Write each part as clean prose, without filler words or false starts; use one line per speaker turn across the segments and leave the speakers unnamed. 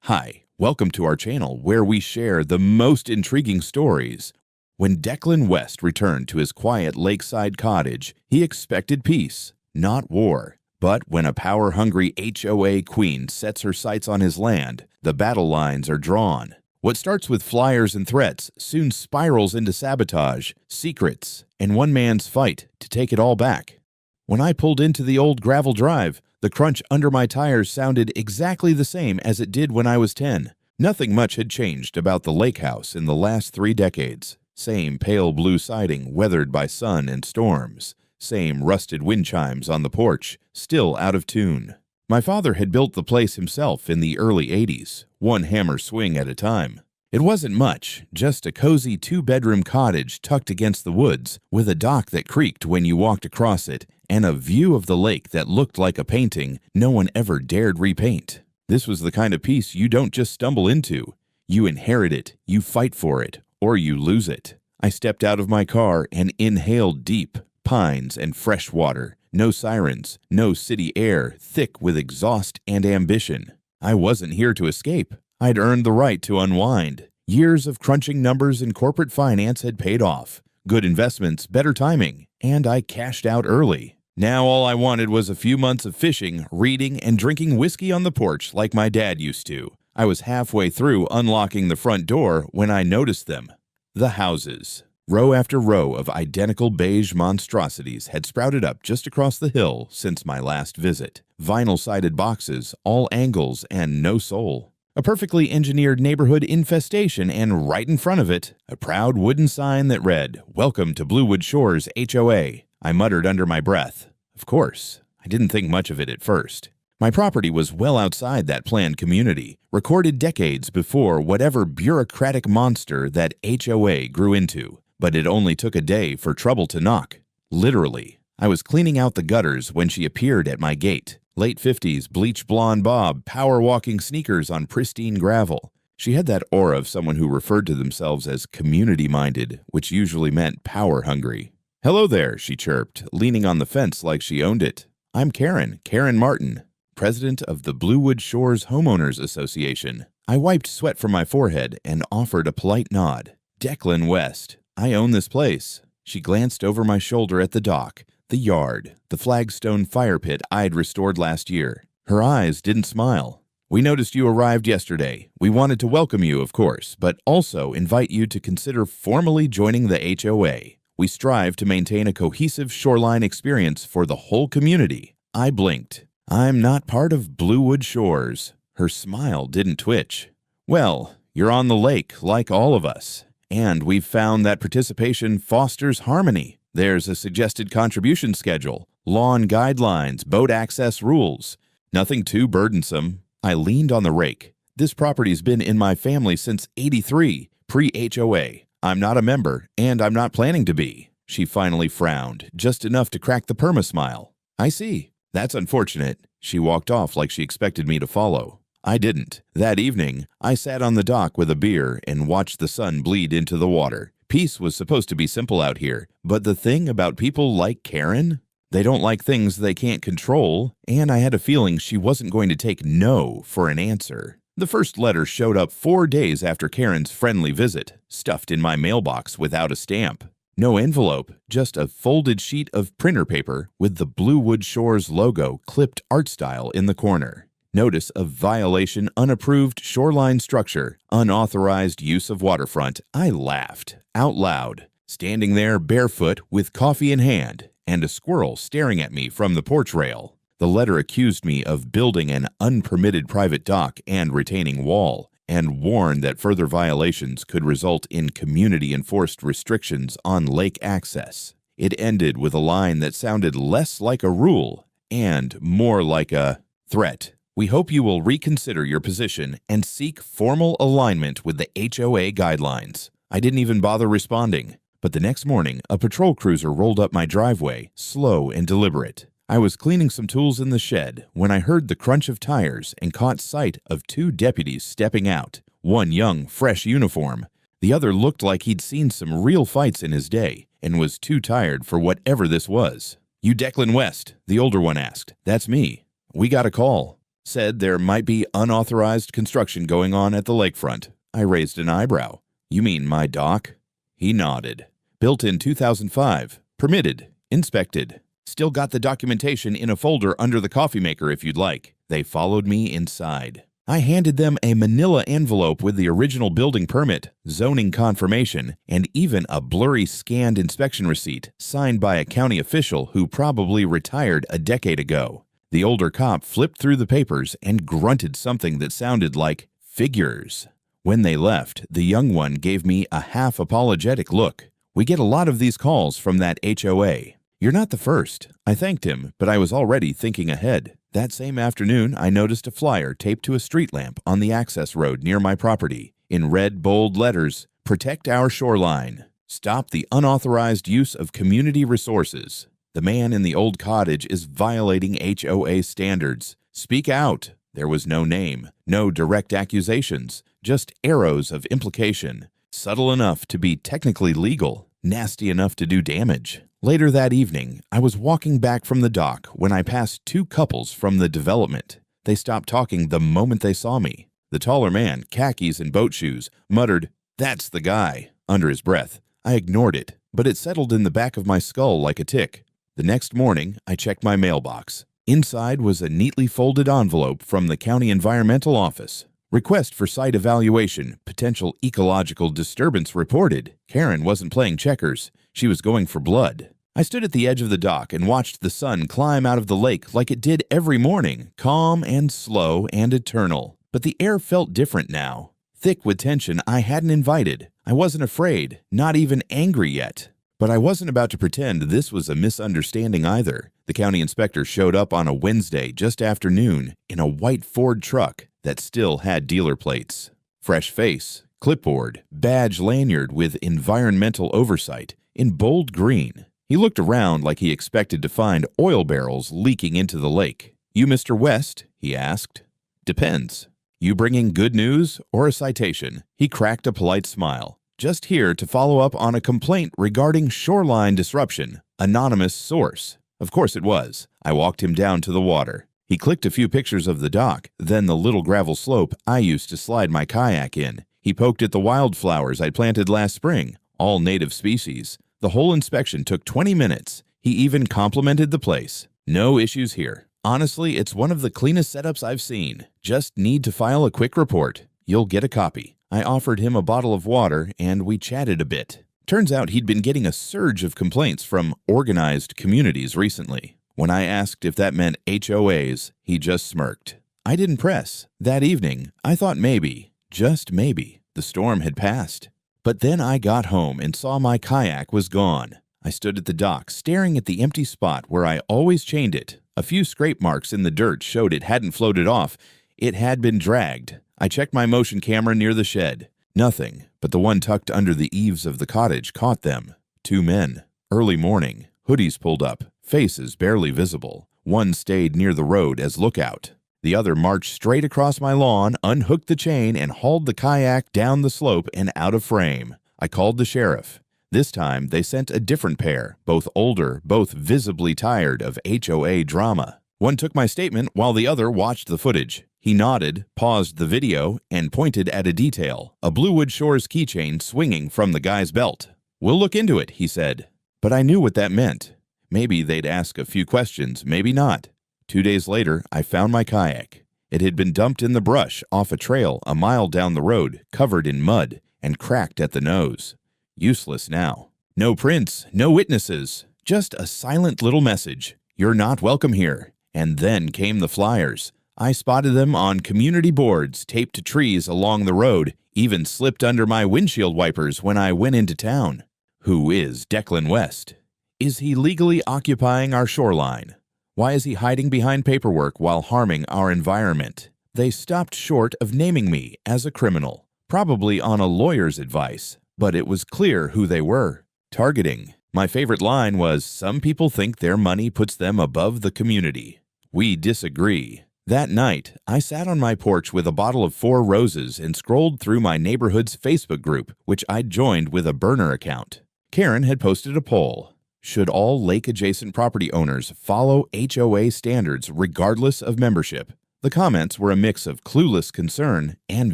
Hi, welcome to our channel where we share the most intriguing stories. When Declan West returned to his quiet lakeside cottage, he expected peace, not war. But when a power-hungry HOA queen sets her sights on his land, the battle lines are drawn. What starts with flyers and threats soon spirals into sabotage, secrets, and one man's fight to take it all back. When I pulled into the old gravel drive, the crunch under my tires sounded exactly the same as it did when I was 10. Nothing much had changed about the lake house in the last 3 decades. Same pale blue siding weathered by sun and storms. Same rusted wind chimes on the porch, still out of tune. My father had built the place himself in the early 80s, one hammer swing at a time. It wasn't much, just a cozy 2-bedroom cottage tucked against the woods, with a dock that creaked when you walked across it, and a view of the lake that looked like a painting no one ever dared repaint. This was the kind of peace you don't just stumble into. You inherit it, you fight for it, or you lose it. I stepped out of my car and inhaled deep. Pines and fresh water, no sirens, no city air thick with exhaust and ambition. I wasn't here to escape. I'd earned the right to unwind. Years of crunching numbers in corporate finance had paid off. Good investments, better timing, and I cashed out early. Now all I wanted was a few months of fishing, reading, and drinking whiskey on the porch like my dad used to. I was halfway through unlocking the front door when I noticed them. The houses. Row after row of identical beige monstrosities had sprouted up just across the hill since my last visit. Vinyl-sided boxes, all angles and no soul. A perfectly engineered neighborhood infestation, and right in front of it, a proud wooden sign that read, "Welcome to Bluewood Shores HOA." I muttered under my breath. Of course, I didn't think much of it at first. My property was well outside that planned community, recorded decades before whatever bureaucratic monster that HOA grew into. But it only took a day for trouble to knock. Literally. I was cleaning out the gutters when she appeared at my gate. Late 50s, bleach blonde bob, power-walking sneakers on pristine gravel. She had that aura of someone who referred to themselves as community-minded, which usually meant power-hungry. "Hello there," she chirped, leaning on the fence like she owned it. "I'm Karen Martin, president of the Bluewood Shores Homeowners Association." I wiped sweat from my forehead and offered a polite nod. "Declan West. I own this place." She glanced over my shoulder at the dock, the yard, the flagstone fire pit I'd restored last year. Her eyes didn't smile. "We noticed you arrived yesterday. We wanted to welcome you, of course, but also invite you to consider formally joining the HOA. We strive to maintain a cohesive shoreline experience for the whole community." I blinked. "I'm not part of Bluewood Shores." Her smile didn't twitch. "Well, you're on the lake, like all of us. And we've found that participation fosters harmony. There's a suggested contribution schedule, lawn guidelines, boat access rules. Nothing too burdensome." I leaned on the rake. "This property's been in my family since '83, pre-HOA. I'm not a member, and I'm not planning to be." She finally frowned, just enough to crack the perma-smile. "I see. That's unfortunate." She walked off like she expected me to follow. I didn't. That evening, I sat on the dock with a beer and watched the sun bleed into the water. Peace was supposed to be simple out here, but the thing about people like Karen? They don't like things they can't control, and I had a feeling she wasn't going to take no for an answer. The first letter showed up 4 days after Karen's friendly visit, stuffed in my mailbox without a stamp. No envelope, just a folded sheet of printer paper with the Bluewood Shores logo clipped art style in the corner. Notice of violation, unapproved shoreline structure, unauthorized use of waterfront. I laughed out loud, standing there barefoot with coffee in hand and a squirrel staring at me from the porch rail. The letter accused me of building an unpermitted private dock and retaining wall, and warned that further violations could result in community-enforced restrictions on lake access. It ended with a line that sounded less like a rule and more like a threat. "We hope you will reconsider your position and seek formal alignment with the HOA guidelines." I didn't even bother responding, but the next morning, a patrol cruiser rolled up my driveway, slow and deliberate. I was cleaning some tools in the shed when I heard the crunch of tires and caught sight of 2 deputies stepping out, one young, fresh uniform. The other looked like he'd seen some real fights in his day and was too tired for whatever this was. "You Declan West?" the older one asked. "That's me. We got a call." Said there might be unauthorized construction going on at the lakefront. I raised an eyebrow. You mean my dock? He nodded. Built in 2005. Permitted. Inspected. Still got the documentation in a folder under the coffee maker if you'd like. They followed me inside. I handed them a manila envelope with the original building permit, zoning confirmation, and even a blurry scanned inspection receipt signed by a county official who probably retired a decade ago. The older cop flipped through the papers and grunted something that sounded like figures. When they left, the young one gave me a half-apologetic look. We get a lot of these calls from that HOA. You're not the first. I thanked him, but I was already thinking ahead. That same afternoon, I noticed a flyer taped to a street lamp on the access road near my property. In red, bold letters, "Protect our shoreline. Stop the unauthorized use of community resources. The man in the old cottage is violating HOA standards. Speak out." There was no name, no direct accusations, just arrows of implication. Subtle enough to be technically legal, nasty enough to do damage. Later that evening, I was walking back from the dock when I passed two couples from the development. They stopped talking the moment they saw me. The taller man, khakis and boat shoes, muttered, "That's the guy," under his breath. I ignored it, but it settled in the back of my skull like a tick. The next morning, I checked my mailbox. Inside was a neatly folded envelope from the county environmental office. Request for site evaluation, potential ecological disturbance reported. Karen wasn't playing checkers. She was going for blood. I stood at the edge of the dock and watched the sun climb out of the lake like it did every morning, calm and slow and eternal. But the air felt different now, thick with tension I hadn't invited. I wasn't afraid, not even angry yet. But I wasn't about to pretend this was a misunderstanding either. The county inspector showed up on a Wednesday just after noon in a white Ford truck that still had dealer plates. Fresh face, clipboard, badge lanyard with environmental oversight in bold green. He looked around like he expected to find oil barrels leaking into the lake. "You Mr. West?" he asked. "Depends. You bringing good news or a citation?" He cracked a polite smile. "Just here to follow up on a complaint regarding shoreline disruption. Anonymous source." Of course it was. I walked him down to the water. He clicked a few pictures of the dock, then the little gravel slope I used to slide my kayak in. He poked at the wildflowers I'd planted last spring, all native species. The whole inspection took 20 minutes. He even complimented the place. "No issues here. Honestly, it's one of the cleanest setups I've seen. Just need to file a quick report. You'll get a copy." I offered him a bottle of water, and we chatted a bit. Turns out he'd been getting a surge of complaints from organized communities recently. When I asked if that meant HOAs, he just smirked. I didn't press. That evening, I thought maybe, just maybe, the storm had passed. But then I got home and saw my kayak was gone. I stood at the dock, staring at the empty spot where I always chained it. A few scrape marks in the dirt showed it hadn't floated off. It had been dragged. I checked my motion camera near the shed. Nothing, but the one tucked under the eaves of the cottage caught them. Two men. Early morning. Hoodies pulled up, faces barely visible. One stayed near the road as lookout. The other marched straight across my lawn, unhooked the chain, and hauled the kayak down the slope and out of frame. I called the sheriff. This time, they sent a different pair, both older, both visibly tired of HOA drama. One took my statement while the other watched the footage. He nodded, paused the video, and pointed at a detail, a Bluewood Shores keychain swinging from the guy's belt. "We'll look into it," he said. But I knew what that meant. Maybe they'd ask a few questions, maybe not. 2 days later, I found my kayak. It had been dumped in the brush off a trail a mile down the road, covered in mud and cracked at the nose. Useless now. No prints, no witnesses, just a silent little message. "You're not welcome here." And then came the flyers. I spotted them on community boards taped to trees along the road, even slipped under my windshield wipers when I went into town. Who is Declan West? Is he legally occupying our shoreline? Why is he hiding behind paperwork while harming our environment? They stopped short of naming me as a criminal, probably on a lawyer's advice, but it was clear who they were. Targeting. My favorite line was, "Some people think their money puts them above the community. We disagree." That night, I sat on my porch with a bottle of 4 Roses and scrolled through my neighborhood's Facebook group, which I'd joined with a burner account. Karen had posted a poll. Should all lake-adjacent property owners follow HOA standards regardless of membership? The comments were a mix of clueless concern and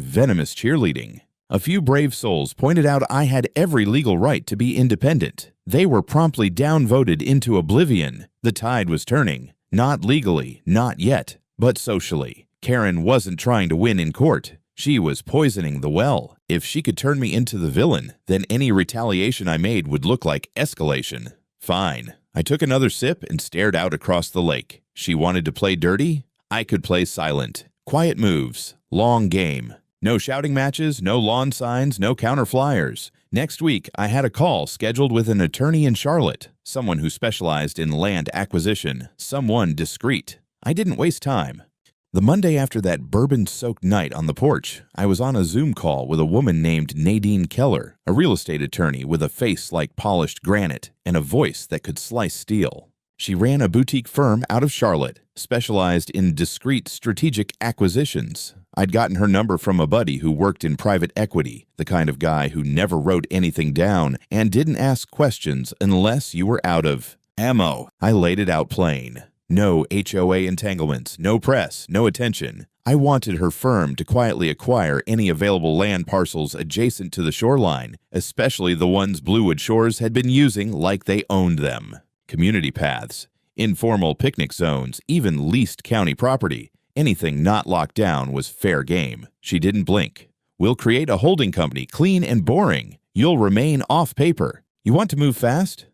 venomous cheerleading. A few brave souls pointed out I had every legal right to be independent. They were promptly downvoted into oblivion. The tide was turning. Not legally, not yet, but socially. Karen wasn't trying to win in court. She was poisoning the well. If she could turn me into the villain, then any retaliation I made would look like escalation. Fine. I took another sip and stared out across the lake. She wanted to play dirty? I could play silent. Quiet moves. Long game. No shouting matches, no lawn signs, no counter flyers. Next week, I had a call scheduled with an attorney in Charlotte, someone who specialized in land acquisition, someone discreet. I didn't waste time. The Monday after that bourbon-soaked night on the porch, I was on a Zoom call with a woman named Nadine Keller, a real estate attorney with a face like polished granite and a voice that could slice steel. She ran a boutique firm out of Charlotte, specialized in discreet strategic acquisitions. I'd gotten her number from a buddy who worked in private equity, the kind of guy who never wrote anything down and didn't ask questions unless you were out of ammo. I laid it out plain. No HOA entanglements, no press, no attention. I wanted her firm to quietly acquire any available land parcels adjacent to the shoreline, especially the ones Bluewood Shores had been using like they owned them. Community paths, informal picnic zones, even leased county property. Anything not locked down was fair game. She didn't blink. We'll create a holding company, clean and boring. You'll remain off paper. You want to move fast?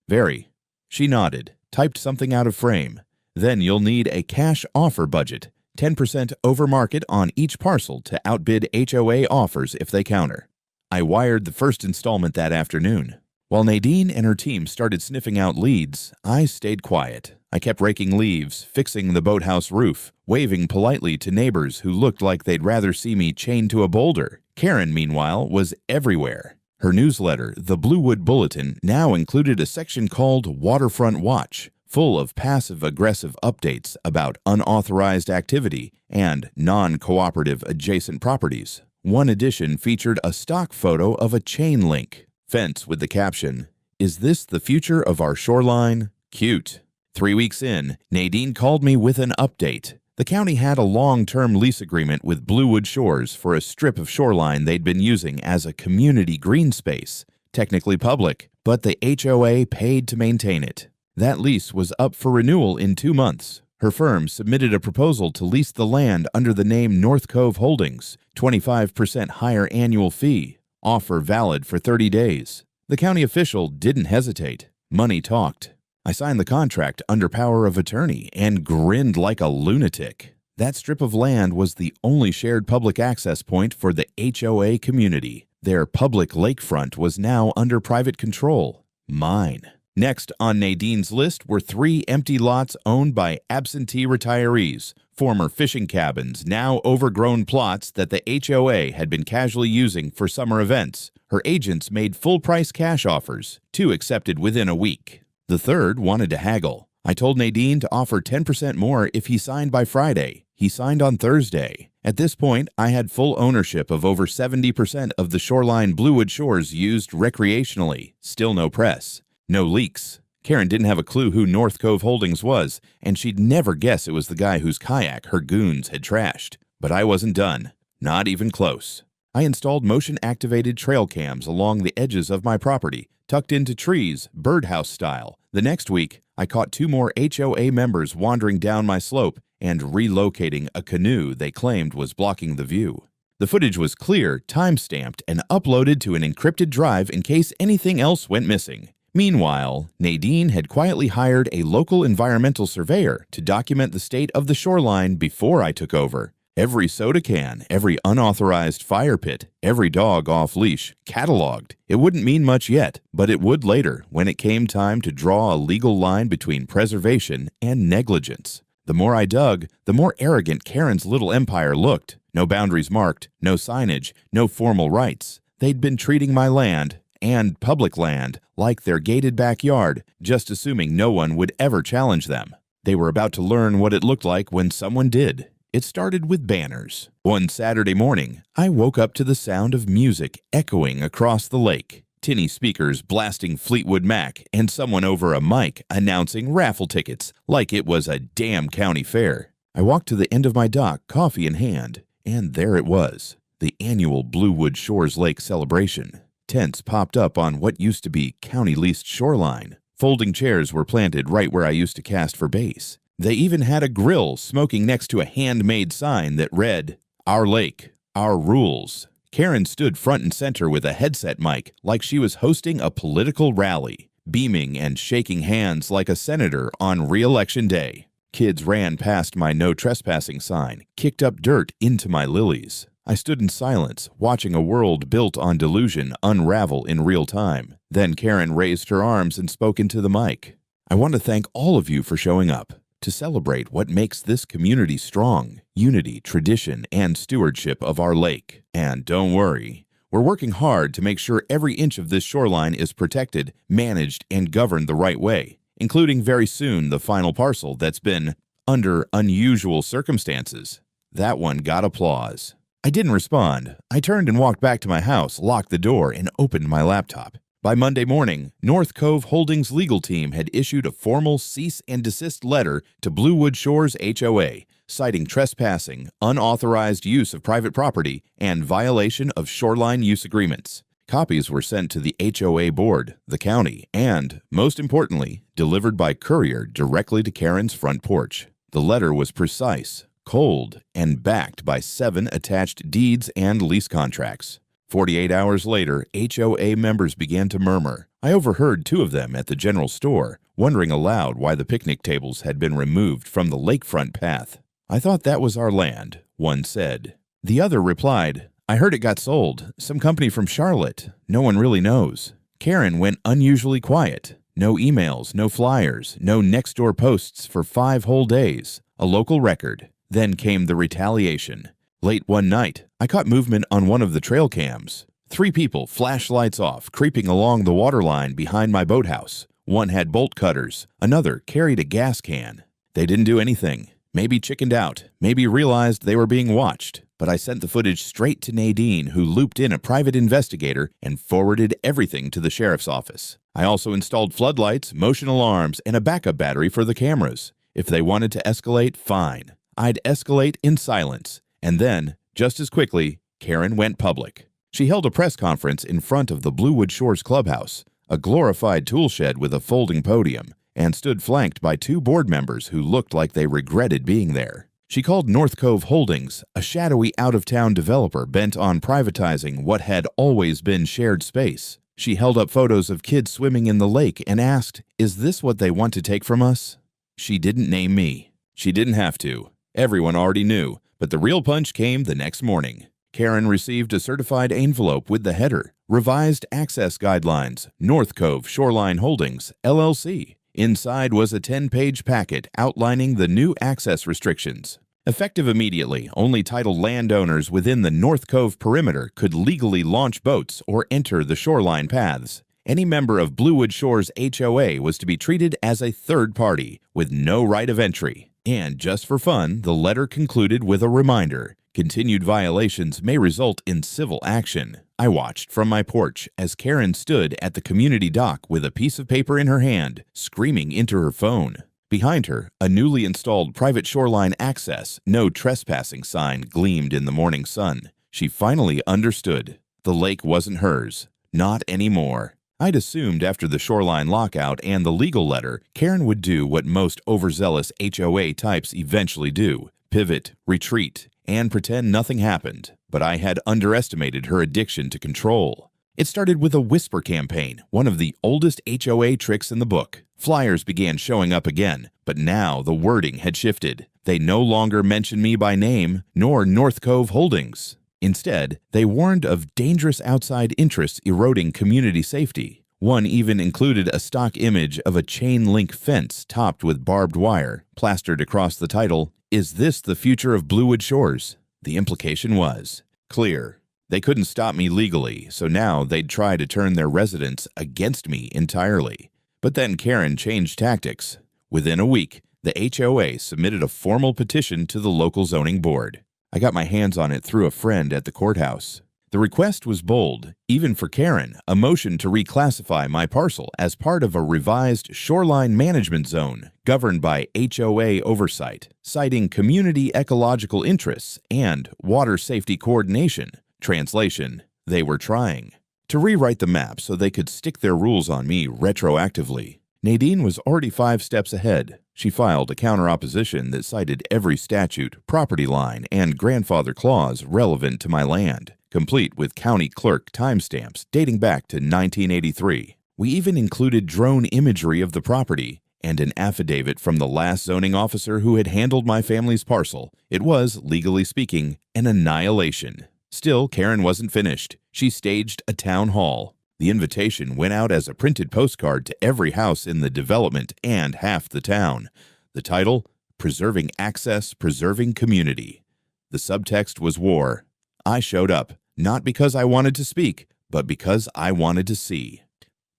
Very. She nodded, typed something out of frame. Then you'll need a cash offer budget, 10% over market on each parcel to outbid HOA offers if they counter. I wired the first installment that afternoon. While Nadine and her team started sniffing out leads, I stayed quiet. I kept raking leaves, fixing the boathouse roof, waving politely to neighbors who looked like they'd rather see me chained to a boulder. Karen, meanwhile, was everywhere. Her newsletter, the Bluewood Bulletin, now included a section called Waterfront Watch, full of passive-aggressive updates about unauthorized activity and non-cooperative adjacent properties. One edition featured a stock photo of a chain link fence with the caption, "Is this the future of our shoreline? Cute." 3 weeks in, Nadine called me with an update. The county had a long-term lease agreement with Bluewood Shores for a strip of shoreline they'd been using as a community green space, technically public, but the HOA paid to maintain it. That lease was up for renewal in 2 months. Her firm submitted a proposal to lease the land under the name North Cove Holdings, 25% higher annual fee, offer valid for 30 days. The county official didn't hesitate. Money talked. I signed the contract under power of attorney and grinned like a lunatic. That strip of land was the only shared public access point for the HOA community. Their public lakefront was now under private control. Mine. Next on Nadine's list were 3 empty lots owned by absentee retirees, former fishing cabins, now overgrown plots that the HOA had been casually using for summer events. Her agents made full-price cash offers, 2 accepted within a week. The third wanted to haggle. I told Nadine to offer 10% more if he signed by Friday. He signed on Thursday. At this point, I had full ownership of over 70% of the shoreline Bluewood Shores used recreationally. Still no press. No leaks. Karen didn't have a clue who North Cove Holdings was, and she'd never guess it was the guy whose kayak her goons had trashed. But I wasn't done. Not even close. I installed motion-activated trail cams along the edges of my property, tucked into trees, birdhouse style. The next week, I caught 2 more HOA members wandering down my slope and relocating a canoe they claimed was blocking the view. The footage was clear, time-stamped, and uploaded to an encrypted drive in case anything else went missing. Meanwhile, Nadine had quietly hired a local environmental surveyor to document the state of the shoreline before I took over. Every soda can, every unauthorized fire pit, every dog off-leash, cataloged. It wouldn't mean much yet, but it would later when it came time to draw a legal line between preservation and negligence. The more I dug, the more arrogant Karen's little empire looked. No boundaries marked, no signage, no formal rights. They'd been treating my land, and public land, like their gated backyard, just assuming no one would ever challenge them. They were about to learn what it looked like when someone did. It started with banners. One Saturday morning, I woke up to the sound of music echoing across the lake. Tinny speakers blasting Fleetwood Mac and someone over a mic announcing raffle tickets like it was a damn county fair. I walked to the end of my dock, coffee in hand, and there it was, the annual Bluewood Shores Lake celebration. Tents popped up on what used to be county-leased shoreline. Folding chairs were planted right where I used to cast for bass. They even had a grill smoking next to a handmade sign that read, "Our Lake, Our Rules." Karen stood front and center with a headset mic like she was hosting a political rally, beaming and shaking hands like a senator on re-election day. Kids ran past my no trespassing sign, kicked up dirt into my lilies. I stood in silence, watching a world built on delusion unravel in real time. Then Karen raised her arms and spoke into the mic. "I want to thank all of you for showing up to celebrate what makes this community strong, unity, tradition, and stewardship of our lake. And don't worry, we're working hard to make sure every inch of this shoreline is protected, managed, and governed the right way, including very soon the final parcel that's been under unusual circumstances." That one got applause. I didn't respond. I turned and walked back to my house, locked the door, and opened my laptop. By Monday morning, North Cove Holdings' legal team had issued a formal cease and desist letter to Bluewood Shores HOA, citing trespassing, unauthorized use of private property, and violation of shoreline use agreements. Copies were sent to the HOA board, the county, and, most importantly, delivered by courier directly to Karen's front porch. The letter was precise, cold, and backed by 7 attached deeds and lease contracts. 48 hours later, HOA members began to murmur. I overheard 2 of them at the general store, wondering aloud why the picnic tables had been removed from the lakefront path. "I thought that was our land," one said. The other replied, "I heard it got sold. Some company from Charlotte. No one really knows." Karen went unusually quiet. No emails, no flyers, no next-door posts for 5 whole days. A local record. Then came the retaliation. Late one night, I caught movement on one of the trail cams. 3 people, flashlights off, creeping along the waterline behind my boathouse. One had bolt cutters. Another carried a gas can. They didn't do anything. Maybe chickened out. Maybe realized they were being watched. But I sent the footage straight to Nadine, who looped in a private investigator and forwarded everything to the sheriff's office. I also installed floodlights, motion alarms, and a backup battery for the cameras. If they wanted to escalate, fine. I'd escalate in silence. And then, just as quickly, Karen went public. She held a press conference in front of the Bluewood Shores clubhouse, a glorified tool shed with a folding podium, and stood flanked by 2 board members who looked like they regretted being there. She called North Cove Holdings a shadowy out-of-town developer bent on privatizing what had always been shared space. She held up photos of kids swimming in the lake and asked, "Is this what they want to take from us?" She didn't name me. She didn't have to. Everyone already knew. But the real punch came the next morning. Karen received a certified envelope with the header, "Revised Access Guidelines, North Cove Shoreline Holdings, LLC." Inside was a 10-page packet outlining the new access restrictions. Effective immediately, only titled landowners within the North Cove perimeter could legally launch boats or enter the shoreline paths. Any member of Bluewood Shores HOA was to be treated as a third party, with no right of entry. And just for fun, the letter concluded with a reminder. Continued violations may result in civil action. I watched from my porch as Karen stood at the community dock with a piece of paper in her hand, screaming into her phone. Behind her, a newly installed private shoreline access, no trespassing sign gleamed in the morning sun. She finally understood. The lake wasn't hers. Not anymore. I'd assumed after the shoreline lockout and the legal letter, Karen would do what most overzealous HOA types eventually do: pivot, retreat, and pretend nothing happened. But I had underestimated her addiction to control. It started with a whisper campaign, one of the oldest HOA tricks in the book. Flyers began showing up again, but now the wording had shifted. They no longer mentioned me by name, nor North Cove Holdings. Instead, they warned of dangerous outside interests eroding community safety. One even included a stock image of a chain-link fence topped with barbed wire, plastered across the title, "Is this the future of Bluewood Shores?" The implication was clear. They couldn't stop me legally, so now they'd try to turn their residents against me entirely. But then Karen changed tactics. Within a week, the HOA submitted a formal petition to the local zoning board. I got my hands on it through a friend at the courthouse. The request was bold, even for Karen, a motion to reclassify my parcel as part of a revised shoreline management zone governed by HOA oversight, citing community ecological interests and water safety coordination. Translation: they were trying to rewrite the map so they could stick their rules on me retroactively. Nadine was already 5 steps ahead. She filed a counter-opposition that cited every statute, property line, and grandfather clause relevant to my land, complete with county clerk timestamps dating back to 1983. We even included drone imagery of the property and an affidavit from the last zoning officer who had handled my family's parcel. It was, legally speaking, an annihilation. Still, Karen wasn't finished. She staged a town hall. The invitation went out as a printed postcard to every house in the development and half the town. The title: Preserving Access, Preserving Community. The subtext was war. I showed up, not because I wanted to speak, but because I wanted to see.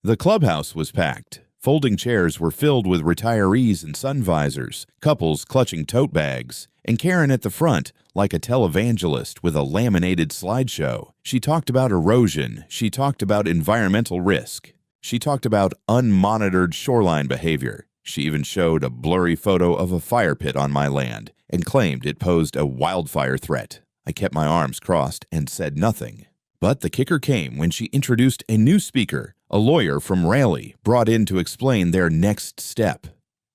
The clubhouse was packed. Folding chairs were filled with retirees in sun visors, couples clutching tote bags, and Karen at the front, like a televangelist with a laminated slideshow. She talked about erosion. She talked about environmental risk. She talked about unmonitored shoreline behavior. She even showed a blurry photo of a fire pit on my land and claimed it posed a wildfire threat. I kept my arms crossed and said nothing. But the kicker came when she introduced a new speaker, a lawyer from Raleigh, brought in to explain their next step.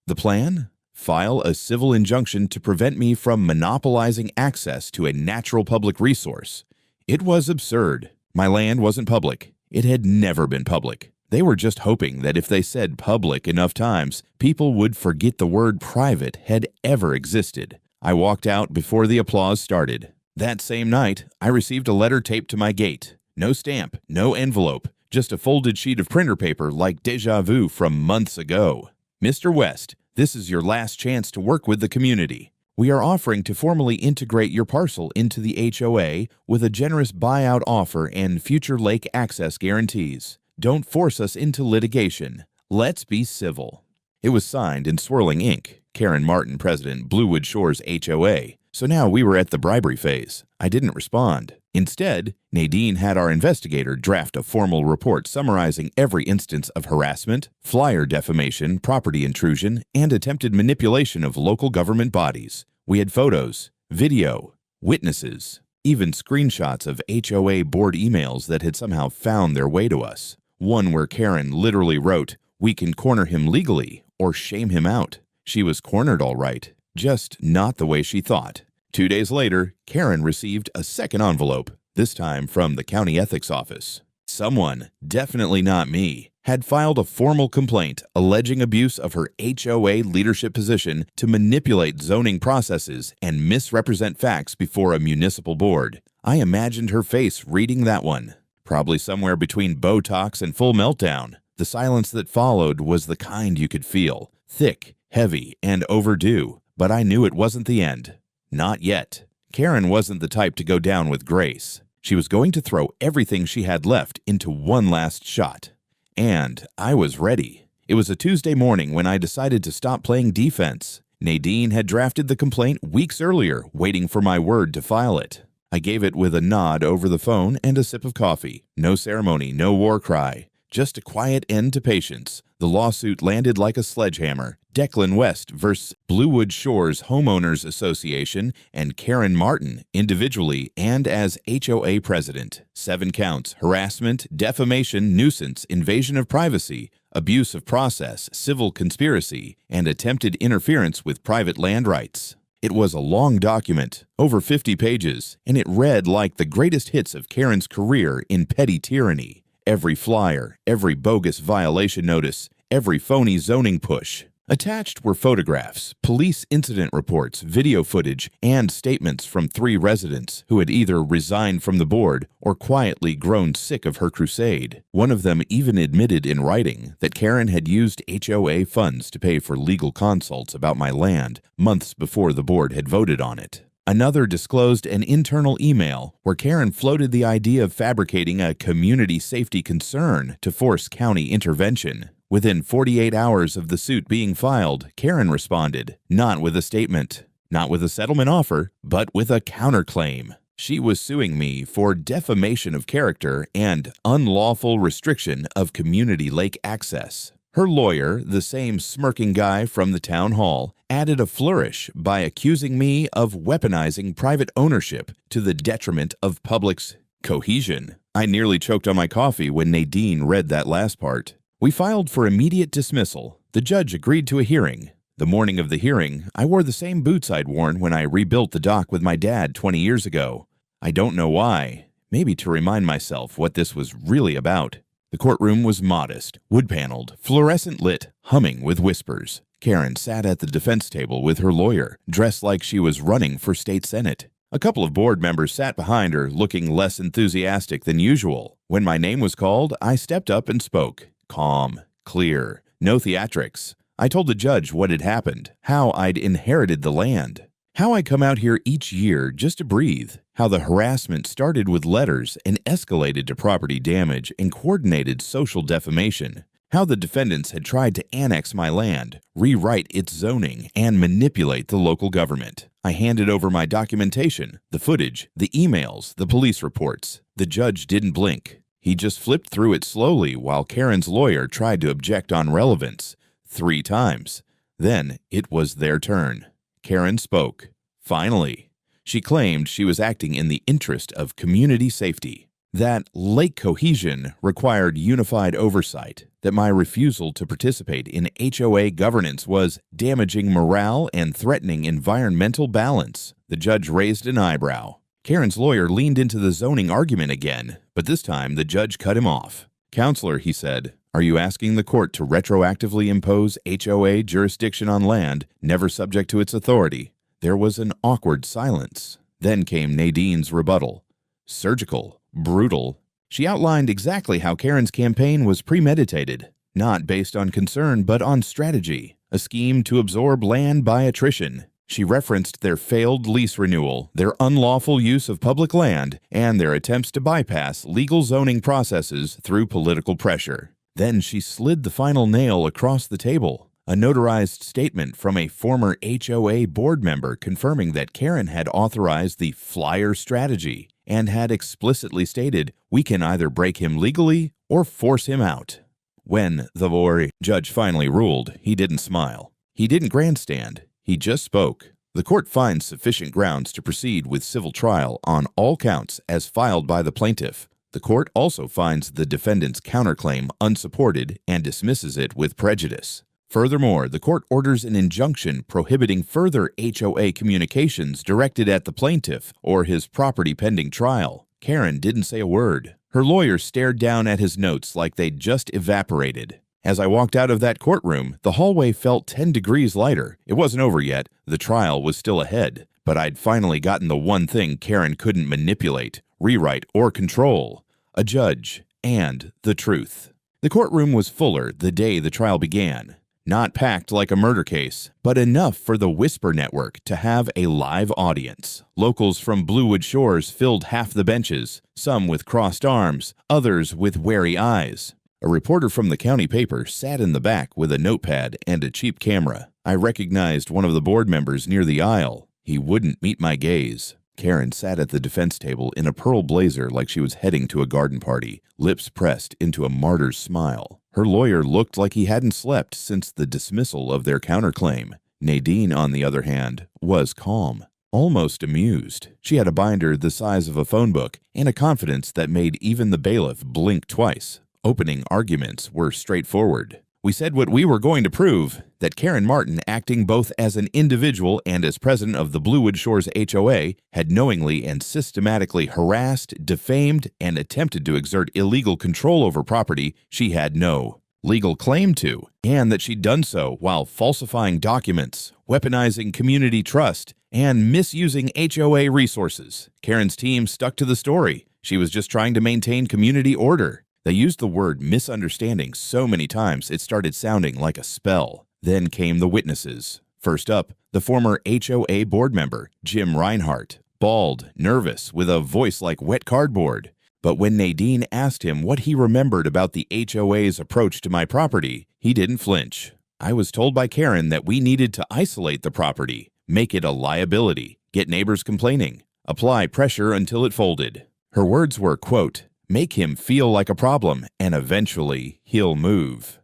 The plan? File a civil injunction to prevent me from monopolizing access to a natural public resource. It was absurd. My land wasn't public. It had never been public. They were just hoping that if they said public enough times, people would forget the word private had ever existed. I walked out before the applause started. That same night, I received a letter taped to my gate. No stamp, no envelope, just a folded sheet of printer paper like déjà vu from months ago. Mr. West, this is your last chance to work with the community. We are offering to formally integrate your parcel into the HOA with a generous buyout offer and future lake access guarantees. Don't force us into litigation. Let's be civil. It was signed in swirling ink. Karen Martin, President, Bluewood Shores HOA. So now we were at the bribery phase. I didn't respond. Instead, Nadine had our investigator draft a formal report summarizing every instance of harassment, flyer defamation, property intrusion, and attempted manipulation of local government bodies. We had photos, video, witnesses, even screenshots of HOA board emails that had somehow found their way to us. One where Karen literally wrote, "We can corner him legally or shame him out." She was cornered all right, just not the way she thought. 2 days later, Karen received a second envelope, this time from the county ethics office. Someone, definitely not me, had filed a formal complaint alleging abuse of her HOA leadership position to manipulate zoning processes and misrepresent facts before a municipal board. I imagined her face reading that one, probably somewhere between Botox and full meltdown. The silence that followed was the kind you could feel, thick, heavy, and overdue, but I knew it wasn't the end. Not yet. Karen wasn't the type to go down with grace. She was going to throw everything she had left into one last shot. And I was ready. It was a Tuesday morning when I decided to stop playing defense. Nadine had drafted the complaint weeks earlier, waiting for my word to file it. I gave it with a nod over the phone and a sip of coffee. No ceremony, no war cry. Just a quiet end to patience. The lawsuit landed like a sledgehammer. Declan West versus Bluewood Shores Homeowners Association and Karen Martin, individually and as HOA president. 7 counts: harassment, defamation, nuisance, invasion of privacy, abuse of process, civil conspiracy, and attempted interference with private land rights. It was a long document, over 50 pages, and it read like the greatest hits of Karen's career in petty tyranny. Every flyer, every bogus violation notice, every phony zoning push. Attached were photographs, police incident reports, video footage, and statements from 3 residents who had either resigned from the board or quietly grown sick of her crusade. One of them even admitted in writing that Karen had used HOA funds to pay for legal consults about my land months before the board had voted on it. Another disclosed an internal email where Karen floated the idea of fabricating a community safety concern to force county intervention. Within 48 hours of the suit being filed, Karen responded, not with a statement, not with a settlement offer, but with a counterclaim. She was suing me for defamation of character and unlawful restriction of community lake access. Her lawyer, the same smirking guy from the town hall, added a flourish by accusing me of weaponizing private ownership to the detriment of public's cohesion. I nearly choked on my coffee when Nadine read that last part. We filed for immediate dismissal. The judge agreed to a hearing. The morning of the hearing, I wore the same boots I'd worn when I rebuilt the dock with my dad 20 years ago. I don't know why. Maybe to remind myself what this was really about. The courtroom was modest, wood-paneled, fluorescent lit, humming with whispers. Karen sat at the defense table with her lawyer, dressed like she was running for state senate. A couple of board members sat behind her, looking less enthusiastic than usual. When my name was called, I stepped up and spoke. Calm, clear, no theatrics. I told the judge what had happened, how I'd inherited the land, how I come out here each year just to breathe, how the harassment started with letters and escalated to property damage and coordinated social defamation, how the defendants had tried to annex my land, rewrite its zoning, and manipulate the local government. I handed over my documentation, the footage, the emails, the police reports. The judge didn't blink. He just flipped through it slowly while Karen's lawyer tried to object on relevance 3 times. Then it was their turn. Karen spoke. Finally, she claimed she was acting in the interest of community safety, that lake cohesion required unified oversight, that my refusal to participate in HOA governance was damaging morale and threatening environmental balance. The judge raised an eyebrow. Karen's lawyer leaned into the zoning argument again, but this time the judge cut him off. "Counselor," he said, "are you asking the court to retroactively impose HOA jurisdiction on land never subject to its authority?" There was an awkward silence. Then came Nadine's rebuttal. Surgical, brutal. She outlined exactly how Karen's campaign was premeditated, not based on concern but on strategy, a scheme to absorb land by attrition. She referenced their failed lease renewal, their unlawful use of public land, and their attempts to bypass legal zoning processes through political pressure. Then she slid the final nail across the table, a notarized statement from a former HOA board member confirming that Karen had authorized the flyer strategy and had explicitly stated, "We can either break him legally or force him out." When the judge finally ruled, he didn't smile. He didn't grandstand. He just spoke. The court finds sufficient grounds to proceed with civil trial on all counts as filed by the plaintiff. The court also finds the defendant's counterclaim unsupported and dismisses it with prejudice. Furthermore, the court orders an injunction prohibiting further HOA communications directed at the plaintiff or his property pending trial. Karen didn't say a word. Her lawyer stared down at his notes like they'd just evaporated. As I walked out of that courtroom, the hallway felt 10 degrees lighter. It wasn't over yet. The trial was still ahead. But I'd finally gotten the one thing Karen couldn't manipulate, rewrite, or control: a judge and the truth. The courtroom was fuller the day the trial began. Not packed like a murder case, but enough for the Whisper Network to have a live audience. Locals from Bluewood Shores filled half the benches, some with crossed arms, others with wary eyes. A reporter from the county paper sat in the back with a notepad and a cheap camera. I recognized one of the board members near the aisle. He wouldn't meet my gaze. Karen sat at the defense table in a pearl blazer like she was heading to a garden party, lips pressed into a martyr's smile. Her lawyer looked like he hadn't slept since the dismissal of their counterclaim. Nadine, on the other hand, was calm, almost amused. She had a binder the size of a phone book and a confidence that made even the bailiff blink twice. Opening arguments were straightforward. We said what we were going to prove, that Karen Martin, acting both as an individual and as president of the Bluewood Shores HOA, had knowingly and systematically harassed, defamed, and attempted to exert illegal control over property she had no legal claim to, and that she'd done so while falsifying documents, weaponizing community trust, and misusing HOA resources. Karen's team stuck to the story. She was just trying to maintain community order. They used the word misunderstanding so many times it started sounding like a spell. Then came the witnesses. First up, the former HOA board member, Jim Reinhart, bald, nervous, with a voice like wet cardboard. But when Nadine asked him what he remembered about the HOA's approach to my property, he didn't flinch. "I was told by Karen that we needed to isolate the property, make it a liability, get neighbors complaining. Apply pressure until it folded. Her words were, quote, make him feel like a problem, and eventually he'll move.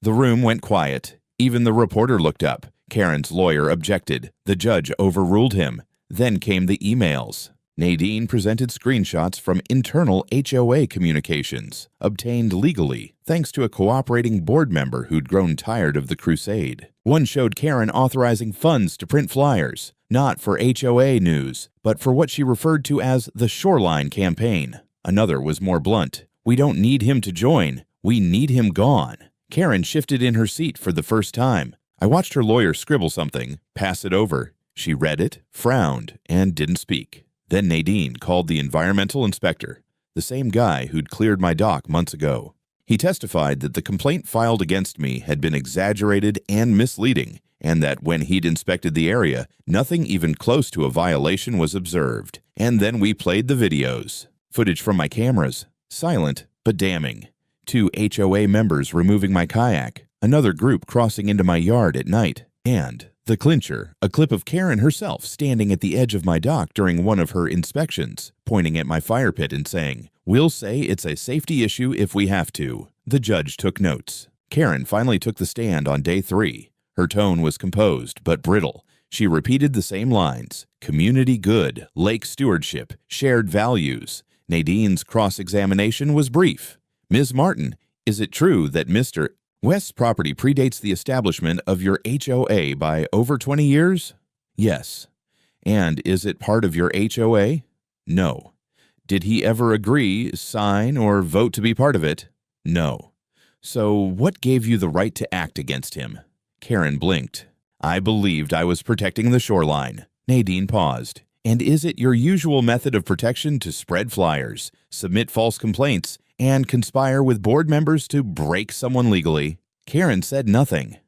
The room went quiet. Even the reporter looked up. Karen's lawyer objected. The judge overruled him. Then came the emails. Nadine presented screenshots from internal HOA communications, obtained legally thanks to a cooperating board member who'd grown tired of the crusade. One showed Karen authorizing funds to print flyers, not for HOA news, but for what she referred to as the Shoreline campaign. Another was more blunt. We don't need him to join. We need him gone. Karen shifted in her seat for the first time. I watched her lawyer scribble something, pass it over. She read it, frowned, and didn't speak. Then Nadine called the environmental inspector, the same guy who'd cleared my dock months ago. He testified that the complaint filed against me had been exaggerated and misleading, and that when he'd inspected the area, nothing even close to a violation was observed. And then we played the videos. Footage from my cameras, silent but damning. 2 HOA members removing my kayak, another group crossing into my yard at night, and the clincher, a clip of Karen herself standing at the edge of my dock during one of her inspections, pointing at my fire pit and saying, we'll say it's a safety issue if we have to. The judge took notes. Karen finally took the stand on day 3. Her tone was composed but brittle. She repeated the same lines: community good, lake stewardship, shared values. Nadine's cross-examination was brief. Ms. Martin, is it true that Mr. West's property predates the establishment of your HOA by over 20 years? Yes. And is it part of your HOA? No. Did he ever agree, sign, or vote to be part of it? No. So what gave you the right to act against him? Karen blinked. I believed I was protecting the shoreline. Nadine paused. And is it your usual method of protection to spread flyers, submit false complaints, and conspire with board members to break someone legally? Karen said nothing.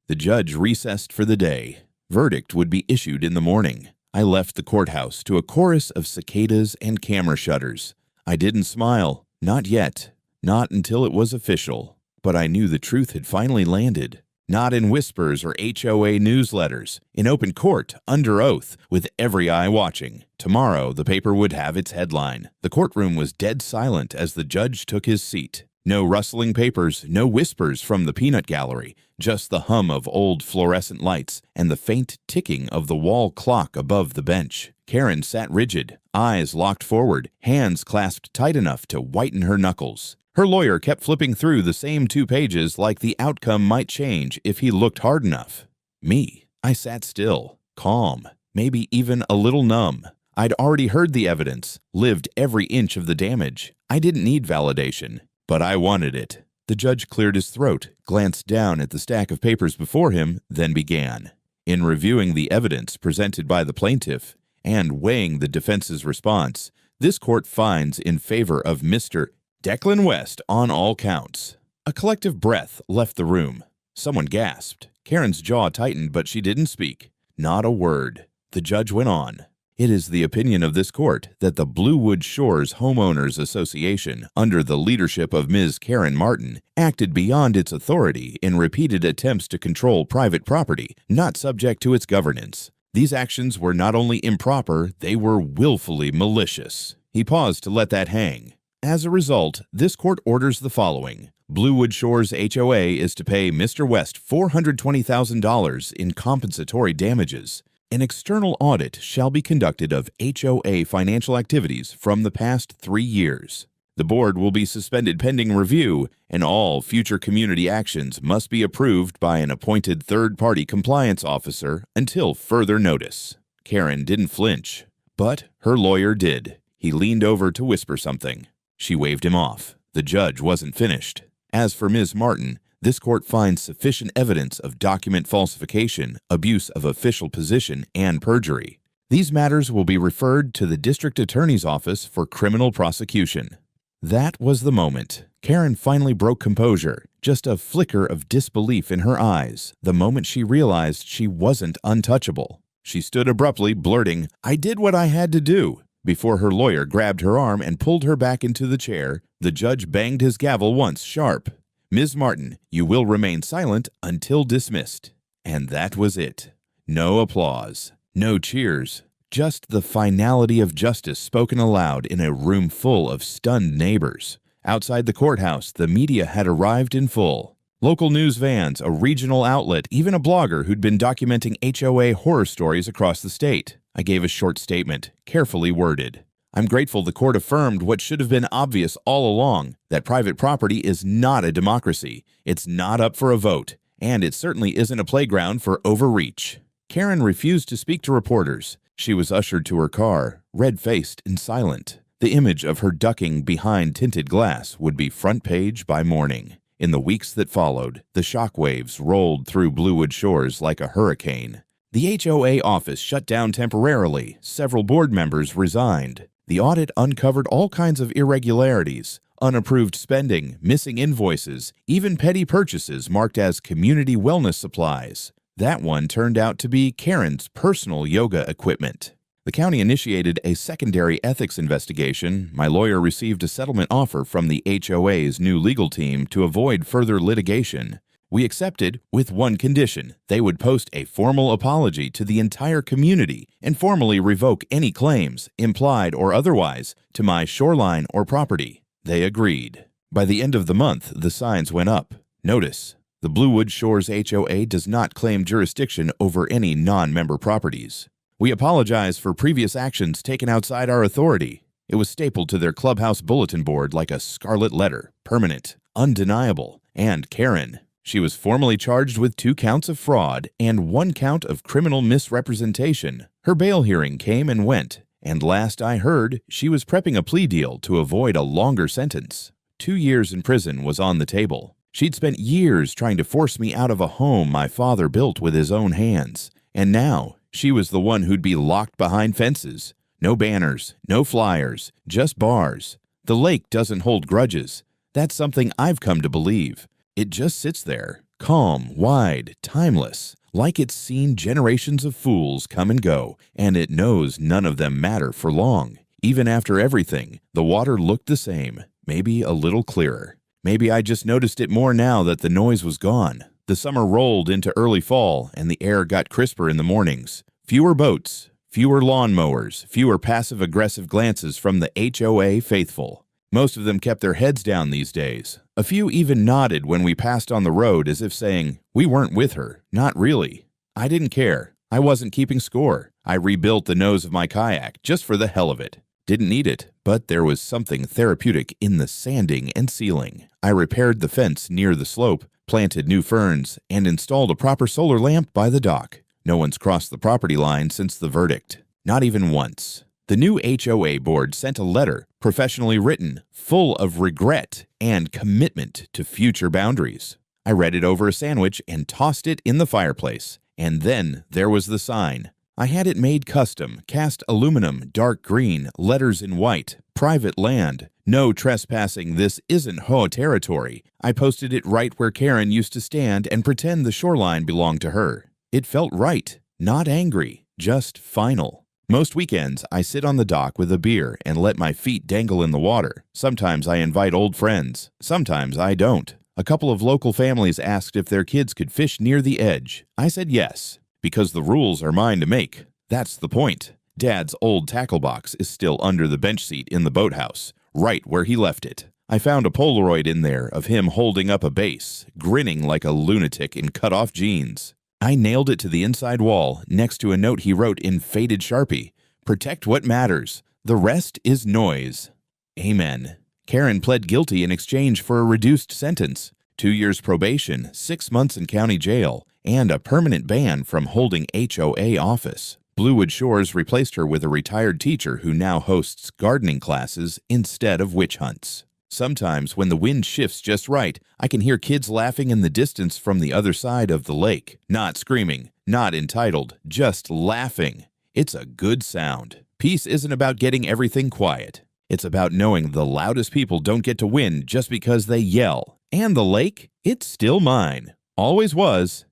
The judge recessed for the day. Verdict would be issued in the morning. I left the courthouse to a chorus of cicadas and camera shutters. I didn't smile. Not yet. Not until it was official. But I knew the truth had finally landed. Not in whispers or HOA newsletters. In open court, under oath, with every eye watching. Tomorrow, the paper would have its headline. The courtroom was dead silent as the judge took his seat. No rustling papers, no whispers from the peanut gallery, just the hum of old fluorescent lights and the faint ticking of the wall clock above the bench. Karen sat rigid, eyes locked forward, hands clasped tight enough to whiten her knuckles. Her lawyer kept flipping through the same 2 pages like the outcome might change if he looked hard enough. Me, I sat still, calm, maybe even a little numb. I'd already heard the evidence, lived every inch of the damage. I didn't need validation, but I wanted it. The judge cleared his throat, glanced down at the stack of papers before him, then began. In reviewing the evidence presented by the plaintiff and weighing the defense's response, this court finds in favor of Mr. Declan West on all counts. A collective breath left the room. Someone gasped. Karen's jaw tightened, but she didn't speak. Not a word. The judge went on. It is the opinion of this court that the Bluewood Shores Homeowners Association, under the leadership of Ms. Karen Martin, acted beyond its authority in repeated attempts to control private property, not subject to its governance. These actions were not only improper, they were willfully malicious. He paused to let that hang. As a result, this court orders the following. Bluewood Shores HOA is to pay Mr. West $420,000 in compensatory damages. An external audit shall be conducted of HOA financial activities from the past 3 years. The board will be suspended pending review, and all future community actions must be approved by an appointed third-party compliance officer until further notice. Karen didn't flinch, but her lawyer did. He leaned over to whisper something. She waved him off. The judge wasn't finished. As for Ms. Martin, this court finds sufficient evidence of document falsification, abuse of official position, and perjury. These matters will be referred to the district attorney's office for criminal prosecution. That was the moment. Karen finally broke composure, just a flicker of disbelief in her eyes, the moment she realized she wasn't untouchable. She stood abruptly, blurting, "I did what I had to do." Before her lawyer grabbed her arm and pulled her back into the chair, the judge banged his gavel once sharp. "Ms. Martin, you will remain silent until dismissed." And that was it. No applause, no cheers, just the finality of justice spoken aloud in a room full of stunned neighbors. Outside the courthouse, the media had arrived in full. Local news vans, a regional outlet, even a blogger who'd been documenting HOA horror stories across the state. I gave a short statement, carefully worded. I'm grateful the court affirmed what should have been obvious all along, that private property is not a democracy, it's not up for a vote, and it certainly isn't a playground for overreach. Karen refused to speak to reporters. She was ushered to her car, red-faced and silent. The image of her ducking behind tinted glass would be front page by morning. In the weeks that followed, the shockwaves rolled through Bluewood Shores like a hurricane. The HOA office shut down temporarily. Several board members resigned. The audit uncovered all kinds of irregularities, unapproved spending, missing invoices, even petty purchases marked as community wellness supplies. That one turned out to be Karen's personal yoga equipment. The county initiated a secondary ethics investigation. My lawyer received a settlement offer from the HOA's new legal team to avoid further litigation. We accepted with one condition: they would post a formal apology to the entire community and formally revoke any claims, implied or otherwise, to my shoreline or property. They agreed. By the end of the month, the signs went up. Notice: the Bluewood Shores HOA does not claim jurisdiction over any non-member properties. We apologize for previous actions taken outside our authority. It was stapled to their clubhouse bulletin board like a scarlet letter, permanent, undeniable, and Karen. She was formally charged with 2 counts of fraud and 1 count of criminal misrepresentation. Her bail hearing came and went, and last I heard, she was prepping a plea deal to avoid a longer sentence. 2 years in prison was on the table. She'd spent years trying to force me out of a home my father built with his own hands, and now she was the one who'd be locked behind fences. No banners, no flyers, just bars. The lake doesn't hold grudges. That's something I've come to believe. It just sits there, calm, wide, timeless, like it's seen generations of fools come and go, and it knows none of them matter for long. Even after everything, the water looked the same, maybe a little clearer. Maybe I just noticed it more now that the noise was gone. The summer rolled into early fall, and the air got crisper in the mornings. Fewer boats, fewer lawnmowers, fewer passive-aggressive glances from the HOA faithful. Most of them kept their heads down these days. A few even nodded when we passed on the road as if saying, we weren't with her, not really. I didn't care. I wasn't keeping score. I rebuilt the nose of my kayak just for the hell of it. Didn't need it, but there was something therapeutic in the sanding and sealing. I repaired the fence near the slope, planted new ferns, and installed a proper solar lamp by the dock. No one's crossed the property line since the verdict. Not even once. The new HOA board sent a letter, professionally written, full of regret and commitment to future boundaries. I read it over a sandwich and tossed it in the fireplace. And then there was the sign. I had it made custom, cast aluminum, dark green, letters in white, private land. No trespassing, this isn't HOA territory. I posted it right where Karen used to stand and pretend the shoreline belonged to her. It felt right, not angry, just final. Most weekends, I sit on the dock with a beer and let my feet dangle in the water. Sometimes I invite old friends. Sometimes I don't. A couple of local families asked if their kids could fish near the edge. I said yes, because the rules are mine to make. That's the point. Dad's old tackle box is still under the bench seat in the boathouse, right where he left it. I found a Polaroid in there of him holding up a base, grinning like a lunatic in cut-off jeans. I nailed it to the inside wall, next to a note he wrote in faded Sharpie. Protect what matters. The rest is noise. Amen. Karen pled guilty in exchange for a reduced sentence, 2 years probation, 6 months in county jail, and a permanent ban from holding HOA office. Bluewood Shores replaced her with a retired teacher who now hosts gardening classes instead of witch hunts. Sometimes, when the wind shifts just right, I can hear kids laughing in the distance from the other side of the lake. Not screaming, not entitled, just laughing. It's a good sound. Peace isn't about getting everything quiet. It's about knowing the loudest people don't get to win just because they yell. And the lake, it's still mine. Always was,